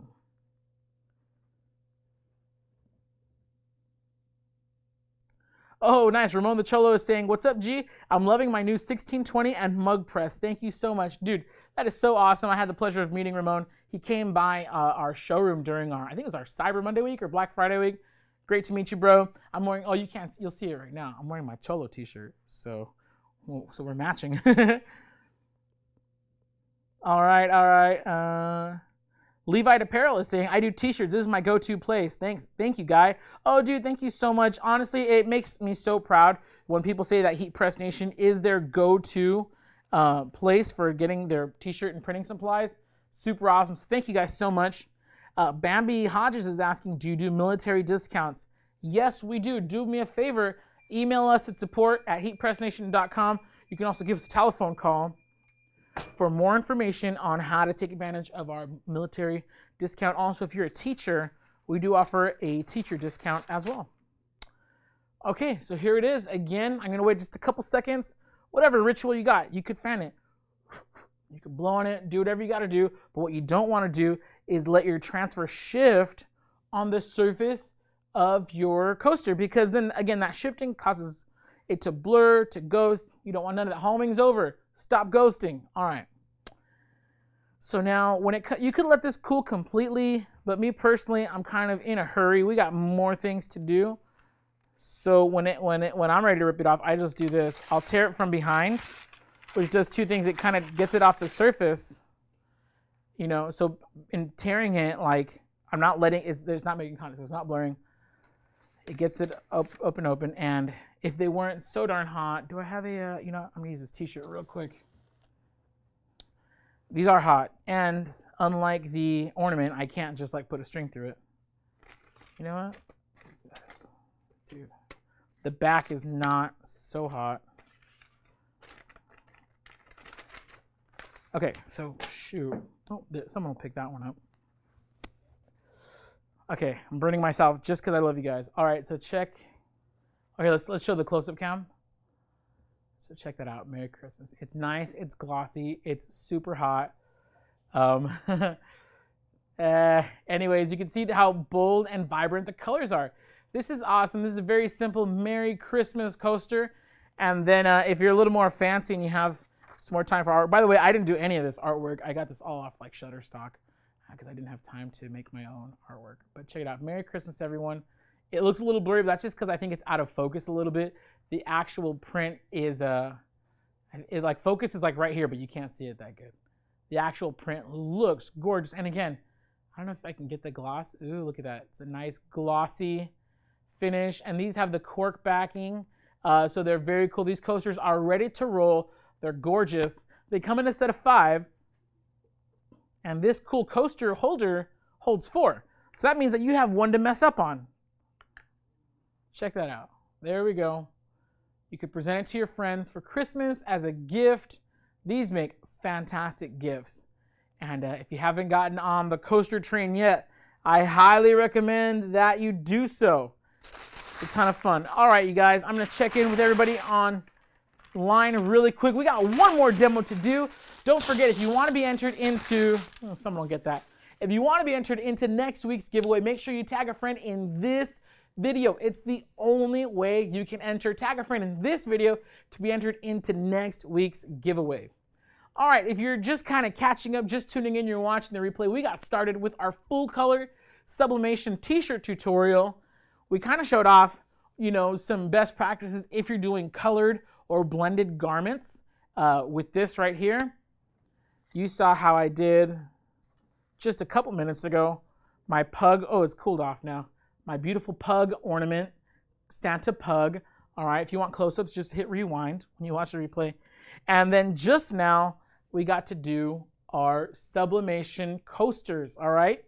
Oh, nice. Ramon the Cholo is saying, what's up, G? I'm loving my new 1620 and mug press. Thank you so much. Dude, that is so awesome. I had the pleasure of meeting Ramon. He came by our showroom during our, I think it was our Cyber Monday week or Black Friday week. Great to meet you, bro. I'm wearing, oh, you can't, you'll see it right now. I'm wearing my Cholo t-shirt. So we're matching. All right. Levite Apparel is saying, I do t-shirts. This is my go-to place. Thanks. Thank you, guy. Oh, dude, thank you so much. Honestly, it makes me so proud when people say that HeatPressNation is their go-to place for getting their t-shirt and printing supplies. Super awesome. So thank you guys so much. Bambi Hodges is asking, do you do military discounts? Yes, we do. Do me a favor. Email us at support@heatpressnation.com. You can also give us a telephone call for more information on how to take advantage of our military discount. Also, if you're a teacher, we do offer a teacher discount as well. Okay, so here it is. Again, I'm going to wait just a couple seconds. Whatever ritual you got, you could fan it. You could blow on it, do whatever you got to do. But what you don't want to do is let your transfer shift on the surface of your coaster, because then, again, that shifting causes it to blur, to ghost. You don't want none of that. Homing's over. Stop ghosting. All right. So now, you could let this cool completely, but me personally, I'm kind of in a hurry. We got more things to do. So when I'm ready to rip it off, I just do this. I'll tear it from behind, which does two things. It kind of gets it off the surface, you know. So in tearing it, like, I'm not letting there's not making contact, so it's not blurring. It gets it up and open. And if they weren't so darn hot, do I have a, I'm gonna use this t-shirt real quick. These are hot, and unlike the ornament, I can't just like put a string through it. You know what? Dude, the back is not so hot. Okay, so shoot. Oh, someone will pick that one up. Okay, I'm burning myself just because I love you guys. All right, so check. Okay, let's show the close-up cam. So check that out. Merry Christmas. It's nice. It's glossy. It's super hot. Anyways, you can see how bold and vibrant the colors are. This is awesome. This is a very simple Merry Christmas coaster. And then if you're a little more fancy and you have some more time for art. By the way, I didn't do any of this artwork. I got this all off like Shutterstock because I didn't have time to make my own artwork. But check it out. Merry Christmas, everyone. It looks a little blurry, but that's just because I think it's out of focus a little bit. The actual print is, focus is like right here, but you can't see it that good. The actual print looks gorgeous. And again, I don't know if I can get the gloss. Ooh, look at that. It's a nice glossy finish. And these have the cork backing, so they're very cool. These coasters are ready to roll. They're gorgeous. They come in a set of 5. And this cool coaster holder holds 4. So that means that you have 1 to mess up on. Check that out. There we go. You could present it to your friends for Christmas as a gift. These make fantastic gifts. And if you haven't gotten on the coaster train yet, I highly recommend that you do so. It's a ton of fun. All right, you guys, I'm going to check in with everybody online really quick. We got one more demo to do. Don't forget, if you want to be entered into, someone will get that. If you want to be entered into next week's giveaway, make sure you tag a friend in this video. It's the only way you can enter. Tag a friend in this video to be entered into next week's giveaway. All right, if you're just kind of catching up, just tuning in, you're watching the replay, we got started with our full color sublimation t-shirt tutorial. We kind of showed off, some best practices if you're doing colored or blended garments with this right here. You saw how I did just a couple minutes ago. My pug, it's cooled off now. My beautiful pug ornament, Santa pug. All right, if you want close-ups, just hit rewind when you watch the replay. And then just now, we got to do our sublimation coasters, all right?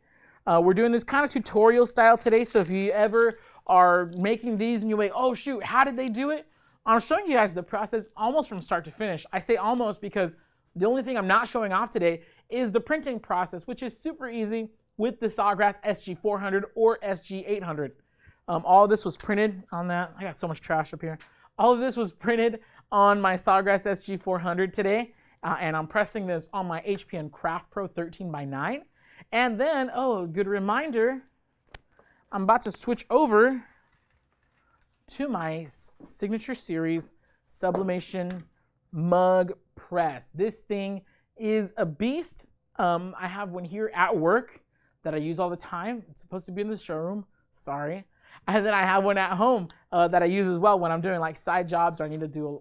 We're doing this kind of tutorial style today, so if you ever are making these and you're like, oh shoot, how did they do it? I'm showing you guys the process almost from start to finish. I say almost because the only thing I'm not showing off today is the printing process, which is super easy with the Sawgrass SG400 or SG800. All of this was printed on that. I got so much trash up here. All of this was printed on my Sawgrass SG400 today, and I'm pressing this on my HPN Craft Pro 13x9. And then, oh, good reminder, I'm about to switch over to my Signature Series Sublimation Mug Press. This thing is a beast. I have one here at work that I use all the time. It's supposed to be in the showroom. Sorry. And then I have one at home that I use as well when I'm doing like side jobs or I need to do,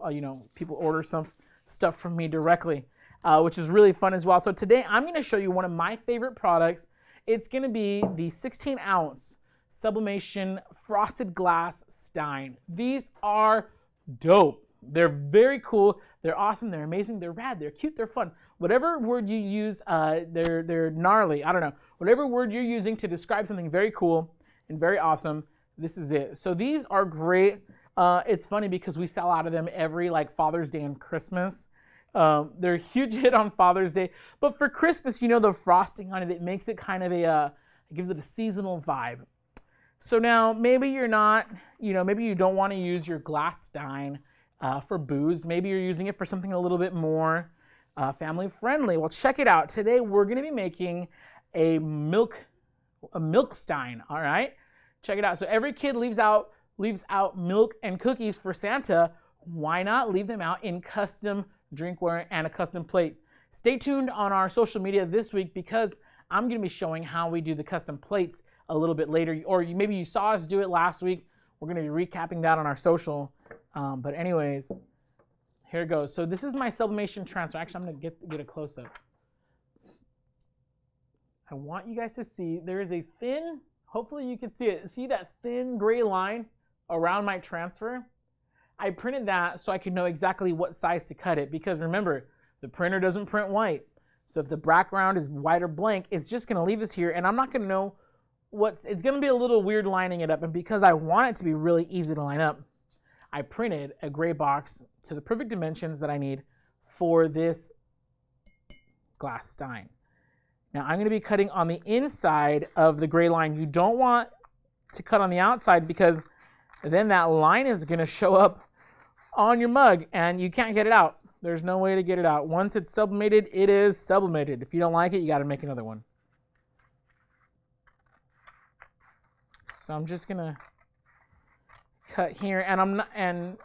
people order some stuff from me directly, which is really fun as well. So today I'm going to show you one of my favorite products. It's going to be the 16-ounce Sublimation Frosted Glass Stein. These are dope. They're very cool. They're awesome. They're amazing. They're rad. They're cute. They're fun. Whatever word you use, they're gnarly. I don't know. Whatever word you're using to describe something very cool and very awesome, this is it. So these are great. It's funny because we sell out of them every like Father's Day and Christmas. They're a huge hit on Father's Day. But for Christmas, the frosting on it, it makes it kind of it gives it a seasonal vibe. So now maybe you're not, maybe you don't want to use your glass Stein for booze. Maybe you're using it for something a little bit more family friendly. Well, check it out. Today we're going to be making a milk Stein. All right, check it out. So every kid leaves out milk and cookies for Santa. Why not leave them out in custom drinkware and a custom plate? Stay tuned on our social media this week because I'm going to be showing how we do the custom plates a little bit later, or maybe you saw us do it last week. We're going to be recapping that on our social. But anyways, here it goes. So this is my sublimation transfer. Actually, I'm going to get a close-up. I want you guys to see there is a thin, hopefully you can see it. See that thin gray line around my transfer? I printed that so I could know exactly what size to cut it because remember, the printer doesn't print white. So if the background is white or blank, it's just going to leave us here and I'm not going to know it's going to be a little weird lining it up. And because I want it to be really easy to line up, I printed a gray box to the perfect dimensions that I need for this glass Stein. Now I'm going to be cutting on the inside of the gray line. You don't want to cut on the outside because then that line is going to show up on your mug and you can't get it out. There's no way to get it out. Once it's sublimated, it is sublimated. If you don't like it, you got to make another one. So I'm just going to cut here and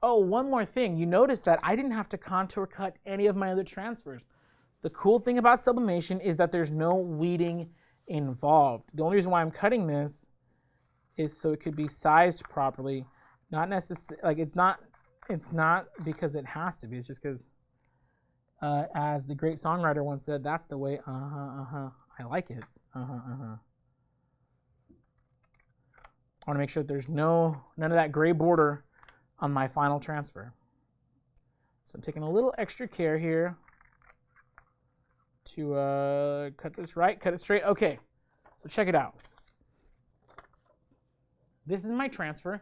oh, one more thing. You notice that I didn't have to contour cut any of my other transfers. The cool thing about sublimation is that there's no weeding involved. The only reason why I'm cutting this is so it could be sized properly. Not necessarily, like it's not because it has to be. It's just because, as the great songwriter once said, that's the way, I like it. I want to make sure that there's none of that gray border on my final transfer. So I'm taking a little extra care here to cut this right, cut it straight. Okay, so check it out. This is my transfer,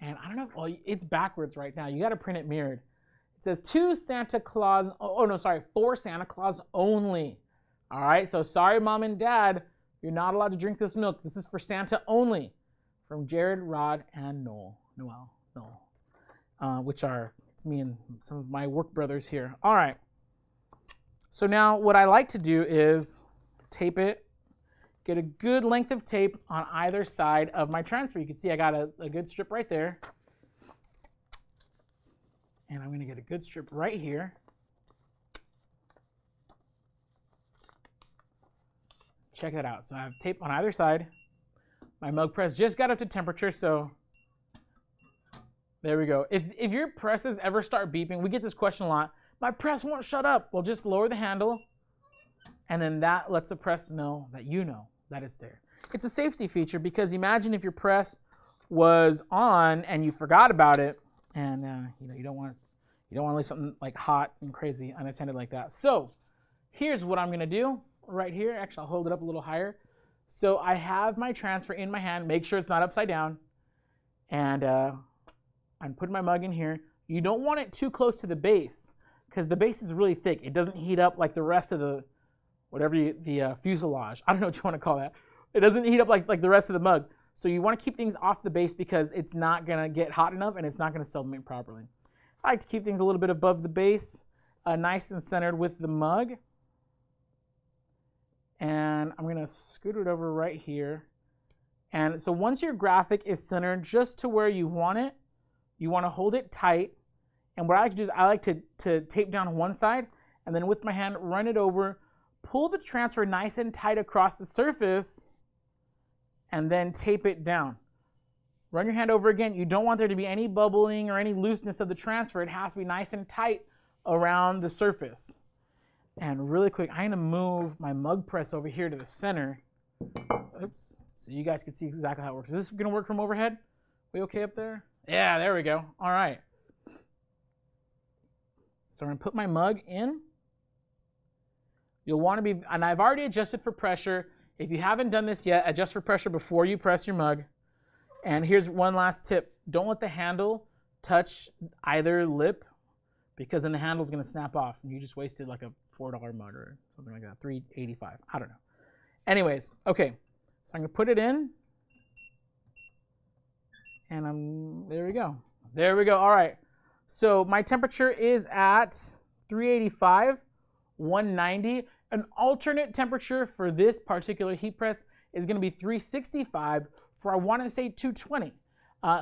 and I don't know, it's backwards right now. You got to print it mirrored. It says 4 Santa Claus only. All right, so sorry, Mom and Dad, you're not allowed to drink this milk. This is for Santa only. From Jared, Rod, and Noel, it's me and some of my work brothers here. All right. So now what I like to do is tape it, get a good length of tape on either side of my transfer. You can see I got a good strip right there. And I'm going to get a good strip right here. Check that out. So I have tape on either side. My mug press just got up to temperature, so there we go. If your presses ever start beeping, we get this question a lot. My press won't shut up. Well, just lower the handle, and then that lets the press know that you know that it's there. It's a safety feature because imagine if your press was on and you forgot about it, and you don't want You don't want to leave something like hot and crazy unattended like that. So here's what I'm going to do right here. Actually, I'll hold it up a little higher. So I have my transfer in my hand. Make sure it's not upside down. And I'm putting my mug in here. You don't want it too close to the base because the base is really thick. It doesn't heat up like the rest of the, the fuselage. I don't know what you want to call that. It doesn't heat up like the rest of the mug. So you want to keep things off the base because it's not going to get hot enough and it's not going to sublimate properly. I like to keep things a little bit above the base, nice and centered with the mug. And I'm going to scoot it over right here. And so once your graphic is centered just to where you want it, you want to hold it tight. And what I like to do is I like to tape down one side and then with my hand run it over, pull the transfer nice and tight across the surface, and then tape it down. Run your hand over again. You don't want there to be any bubbling or any looseness of the transfer. It has to be nice and tight around the surface. And really quick, I'm going to move my mug press over here to the center. Oops. So you guys can see exactly how it works. Is this going to work from overhead? We okay up there? Yeah, there we go. All right. So I'm going to put my mug in. You'll want to be, and I've already adjusted for pressure. If you haven't done this yet, adjust for pressure before you press your mug. And here's one last tip. Don't let the handle touch either lip because then the handle's going to snap off. And you just wasted like a $4 mug or something like that, $3.85. I don't know. Anyways, okay. So I'm going to put it in. And there we go. There we go. All right. So my temperature is at 385, 190. An alternate temperature for this particular heat press is going to be 365 for, I want to say, 220.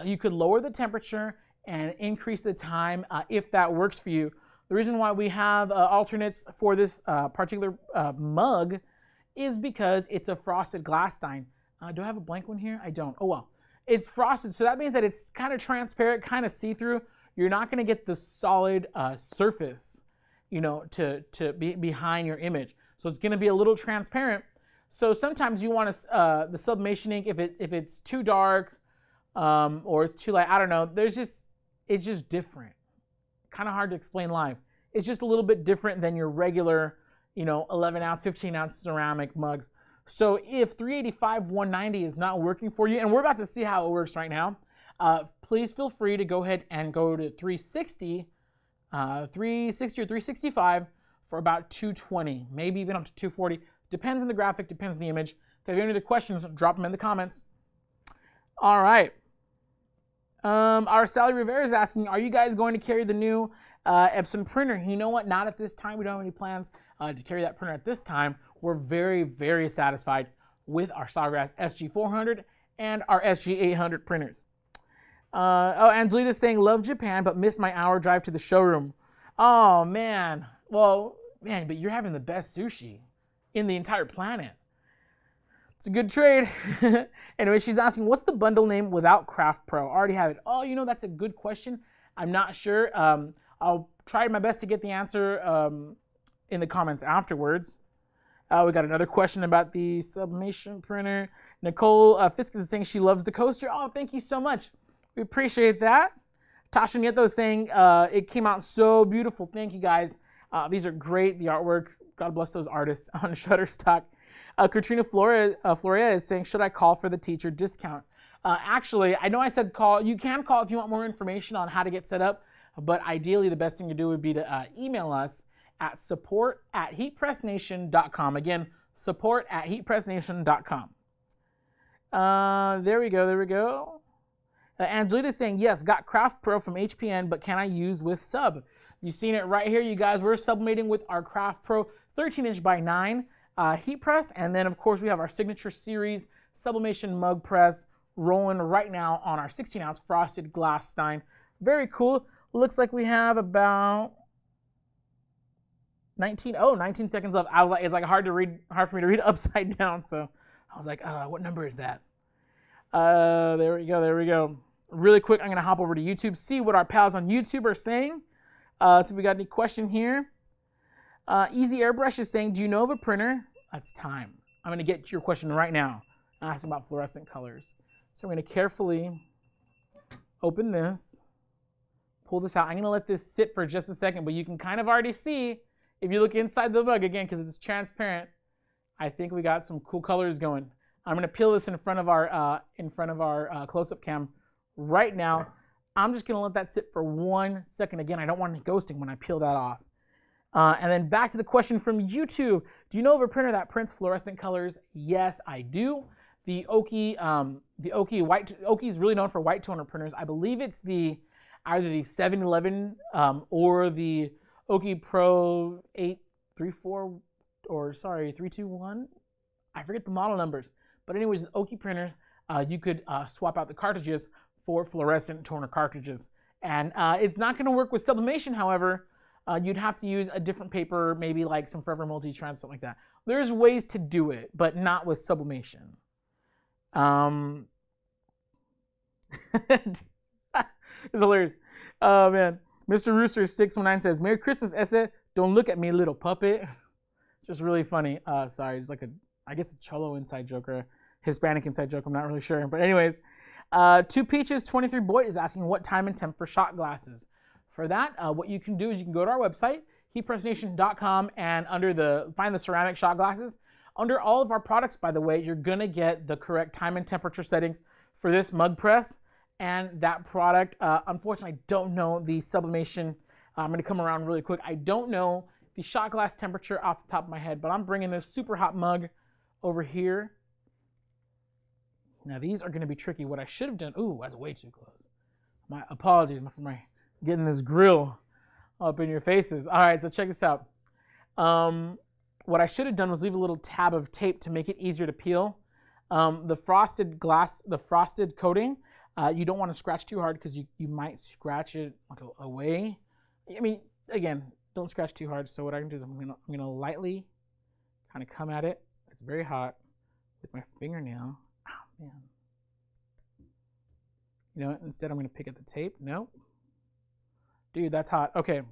You could lower the temperature and increase the time if that works for you. The reason why we have alternates for this particular mug is because it's a frosted glass Stein. Do I have a blank one here? I don't. Oh, well. It's frosted, so that means that it's kind of transparent, kind of see-through. You're not going to get the solid surface, you know, to be behind your image. So it's going to be a little transparent. So sometimes you want the sublimation ink, if it's too dark or it's too light, I don't know. It's just different. Kind of hard to explain live. It's just a little bit different than your regular, you know, 11 ounce, 15 ounce ceramic mugs. So if 385, 190 is not working for you, and we're about to see how it works right now, please feel free to go ahead and go to 360 or 365 for about 220, maybe even up to 240. Depends on the graphic, depends on the image. If you have any other questions, drop them in the comments. All right. Our Sally Rivera is asking, are you guys going to carry the new Epson printer? You know what? Not at this time. We don't have any plans to carry that printer at this time. We're very, very satisfied with our Sawgrass SG400 and our SG800 printers. Oh, Angelita's saying, love Japan, but missed my hour drive to the showroom. Oh, man. Well, man, but you're having the best sushi in the entire planet. It's a good trade. Anyway, she's asking, what's the bundle name without Craft Pro? I already have it. Oh, you know, that's a good question. I'm not sure. I'll try my best to get the answer in the comments afterwards. We got another question about the sublimation printer. Nicole Fisk is saying she loves the coaster. Oh, thank you so much. We appreciate that. Tasha Nieto is saying it came out so beautiful. Thank you, guys. These are great, the artwork. God bless those artists on Shutterstock. Katrina Florea is saying, should I call for the teacher discount? Actually, I know I said call. You can call if you want more information on how to get set up, but ideally the best thing to do would be to email us at support@heatpressnation.com. Again, support@heatpressnation.com. There we go. Angelita is saying, yes, got Craft Pro from HPN, but can I use with sub? You've seen it right here, you guys. We're sublimating with our Craft Pro 13-inch by 9 heat press. And then, of course, we have our Signature Series sublimation mug press rolling right now on our 16-ounce frosted glass Stein. Very cool. Looks like we have about 19 seconds left. It's like hard for me to read upside down. So I was like, what number is that? There we go. Really quick, I'm going to hop over to YouTube, see what our pals on YouTube are saying. See if we got any question here. Easy Airbrush is saying, do you know of a printer? That's time. I'm going to get to your question right now. Ask about fluorescent colors. So I'm going to carefully open this, pull this out. I'm gonna let this sit for just a second, but you can kind of already see if you look inside the mug again, because it's transparent. I think we got some cool colors going. I'm gonna peel this in front of our close-up cam right now. I'm just gonna let that sit for 1 second. Again, I don't want any ghosting when I peel that off. And then back to the question from YouTube. Do you know of a printer that prints fluorescent colors? Yes, I do. The Oki is really known for white toner printers. I believe it's either the 711 or the Oki Pro 834 or 321. I forget the model numbers. But anyways, Oki printers, you could swap out the cartridges for fluorescent toner cartridges. And it's not going to work with sublimation, however. You'd have to use a different paper, maybe like some Forever Multi-Trans, something like that. There's ways to do it, but not with sublimation. It's hilarious. Oh, man. Mr. Rooster619 says, Merry Christmas, Essa. Don't look at me, little puppet. It's just really funny. Sorry, it's like I guess a Cholo inside joke or a Hispanic inside joke. I'm not really sure. But anyways, Two Peaches 23 Boyd is asking what time and temp for shot glasses. For that, what you can do is you can go to our website, HeatPressNation.com, and find the ceramic shot glasses. Under all of our products, by the way, you're gonna get the correct time and temperature settings for this mug press and that product. Unfortunately, I don't know the sublimation. I'm gonna come around really quick. I don't know the shot glass temperature off the top of my head, but I'm bringing this super hot mug over here. Now these are gonna be tricky. What I should have done, ooh, that's way too close. My apologies for my getting this grill up in your faces. All right, so check this out. What I should have done was leave a little tab of tape to make it easier to peel. The frosted coating, you don't want to scratch too hard because you might scratch it away. I mean, again, don't scratch too hard. So what I can do is I'm gonna lightly kind of come at it. It's very hot with my fingernail. Oh man. You know what? Instead, I'm gonna pick at the tape. No. Dude, that's hot. Okay.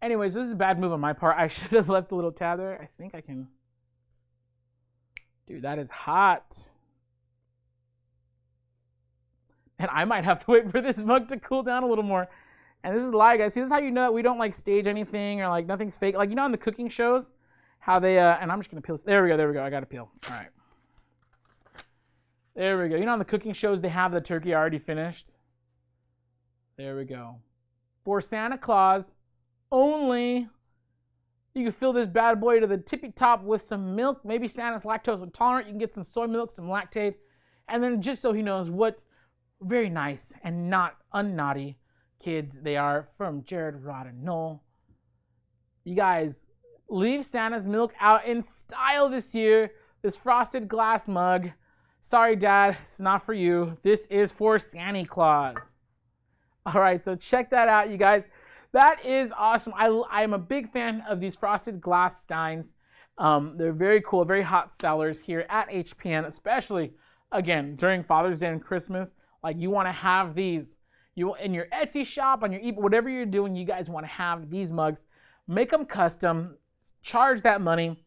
Anyways, this is a bad move on my part. I should have left a little tab there. I think I can. Dude, that is hot. And I might have to wait for this mug to cool down a little more. And this is live, guys. See, this is how you know that we don't like stage anything or like nothing's fake. Like, you know, on the cooking shows, how they, and I'm just going to peel this. There we go. I got to peel. All right. There we go. You know, on the cooking shows, they have the turkey already finished. There we go. For Santa Claus only, you can fill this bad boy to the tippy top with some milk. Maybe Santa's lactose intolerant. You can get some soy milk, some lactate. And then just so he knows what very nice and not unnaughty kids they are, from Jared, Rod, and Noel. You guys, leave Santa's milk out in style this year. This frosted glass mug. Sorry, Dad, it's not for you. This is for Santa Claus. All right, so check that out, you guys. That is awesome. I am a big fan of these frosted glass Steins. They're very cool, very hot sellers here at HPN, especially, again, during Father's Day and Christmas. Like, you want to have these. You in your Etsy shop, on your eBay, whatever you're doing, you guys want to have these mugs. Make them custom. Charge that money.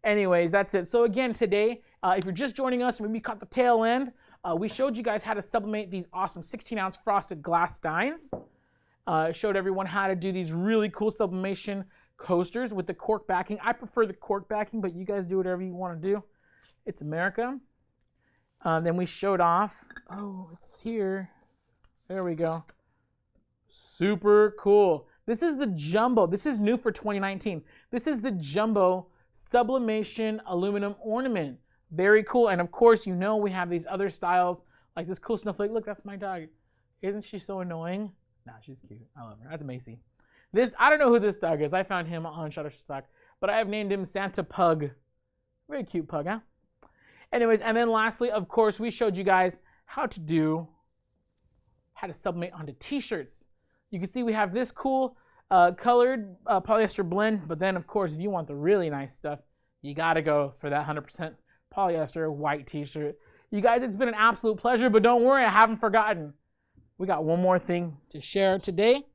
Anyways, that's it. So again, today, if you're just joining us, maybe you caught the tail end, we showed you guys how to sublimate these awesome 16-ounce frosted glass Steins. Showed everyone how to do these really cool sublimation coasters with the cork backing. I prefer the cork backing, but you guys do whatever you want to do. It's America. Then we showed off. Oh, it's here. There we go. Super cool. This is the jumbo. This is new for 2019. This is the jumbo sublimation aluminum ornament. Very cool. And of course, you know we have these other styles, like this cool snowflake. Look, that's my dog. Isn't she so annoying? Nah, she's cute. I love her. That's Macy. This, I don't know who this dog is. I found him on Shutterstock, but I have named him Santa Pug. Very cute pug, huh? Anyways, and then lastly, of course, we showed you guys how to sublimate onto t-shirts. You can see we have this cool colored polyester blend, but then of course, if you want the really nice stuff, you gotta go for that 100% polyester white t-shirt. You guys, it's been an absolute pleasure, but don't worry, I haven't forgotten. We got one more thing to share today.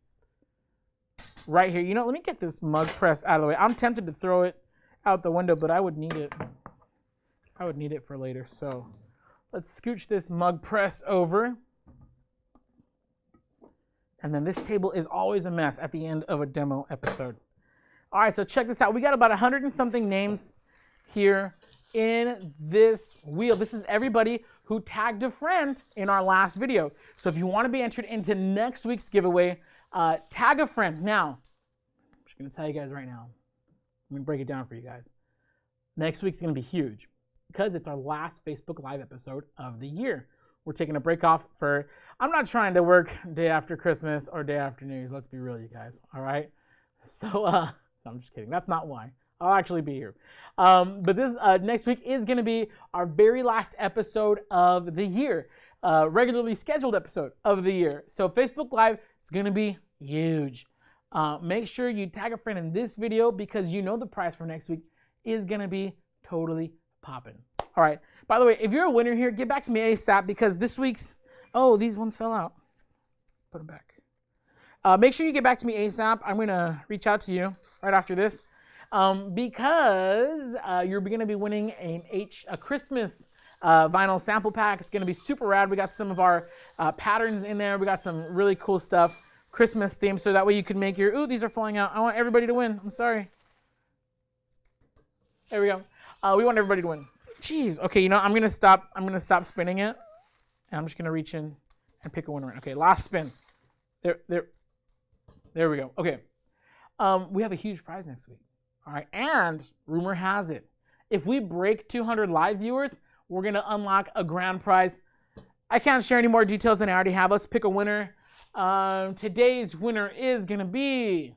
Right here. You know, let me get this mug press out of the way. I'm tempted to throw it out the window, but I would need it. I would need it for later. So let's scooch this mug press over. And then this table is always a mess at the end of a demo episode. All right, so check this out. We got about 100 and something names here in this wheel. This is everybody who tagged a friend in our last video. So if you want to be entered into next week's giveaway, tag a friend. Now, I'm just going to tell you guys right now. I'm going to break it down for you guys. Next week's going to be huge because it's our last Facebook Live episode of the year. We're taking a break off for, I'm not trying to work day after Christmas or day after New Year's. Let's be real, you guys. All right? So, no, I'm just kidding. That's not why. I'll actually be here. But this next week is going to be our very last episode of the year, regularly scheduled episode of the year. So Facebook Live is going to be huge. Make sure you tag a friend in this video because you know the prize for next week is going to be totally popping. All right. By the way, if you're a winner here, get back to me ASAP because this week's, oh, these ones fell out. Put them back. Make sure you get back to me ASAP. I'm going to reach out to you right after this because you're going to be winning a Christmas vinyl sample pack. It's going to be super rad. We got some of our patterns in there. We got some really cool stuff, Christmas themed, so that way you can make your, ooh, these are falling out. I want everybody to win. I'm sorry. There we go. We want everybody to win. Jeez. Okay, you know, I'm gonna stop spinning it. And I'm just gonna reach in and pick a winner. Okay, last spin. There we go. Okay. We have a huge prize next week. All right, and rumor has it, if we break 200 live viewers, we're gonna unlock a grand prize. I can't share any more details than I already have. Let's pick a winner. Today's winner is gonna be,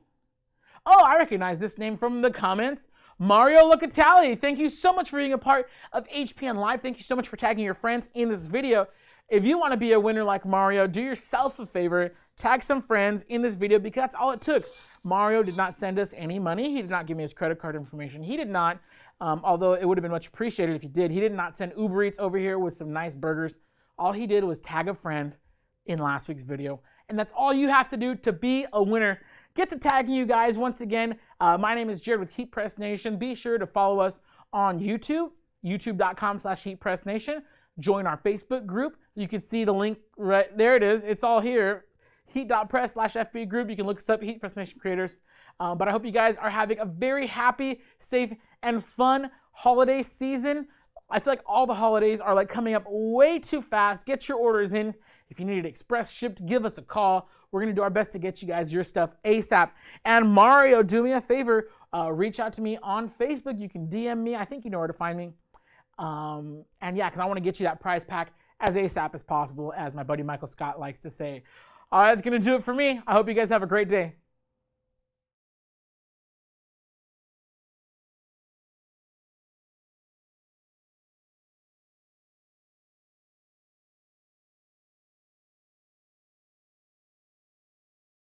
oh, I recognize this name from the comments. Mario Locatelli, thank you so much for being a part of HPN Live. Thank you so much for tagging your friends in this video. If you want to be a winner like Mario, do yourself a favor, tag some friends in this video because that's all it took. Mario did not send us any money. He did not give me his credit card information. He did not, although it would have been much appreciated if he did not send Uber Eats over here with some nice burgers. All he did was tag a friend in last week's video. And that's all you have to do to be a winner. Get to tagging you guys once again. My name is Jared with HeatPressNation. Be sure to follow us on YouTube, youtube.com/HeatPressNation. Join our Facebook group. You can see the link right there. It is. It's all here. Heat.press/FB group. You can look us up, HeatPressNation creators. But I hope you guys are having a very happy, safe, and fun holiday season. I feel like all the holidays are like coming up way too fast. Get your orders in. If you need it express shipped, give us a call. We're going to do our best to get you guys your stuff ASAP. And Mario, do me a favor. Reach out to me on Facebook. You can DM me. I think you know where to find me. And yeah, because I want to get you that prize pack as ASAP as possible, as my buddy Michael Scott likes to say. All right, that's going to do it for me. I hope you guys have a great day.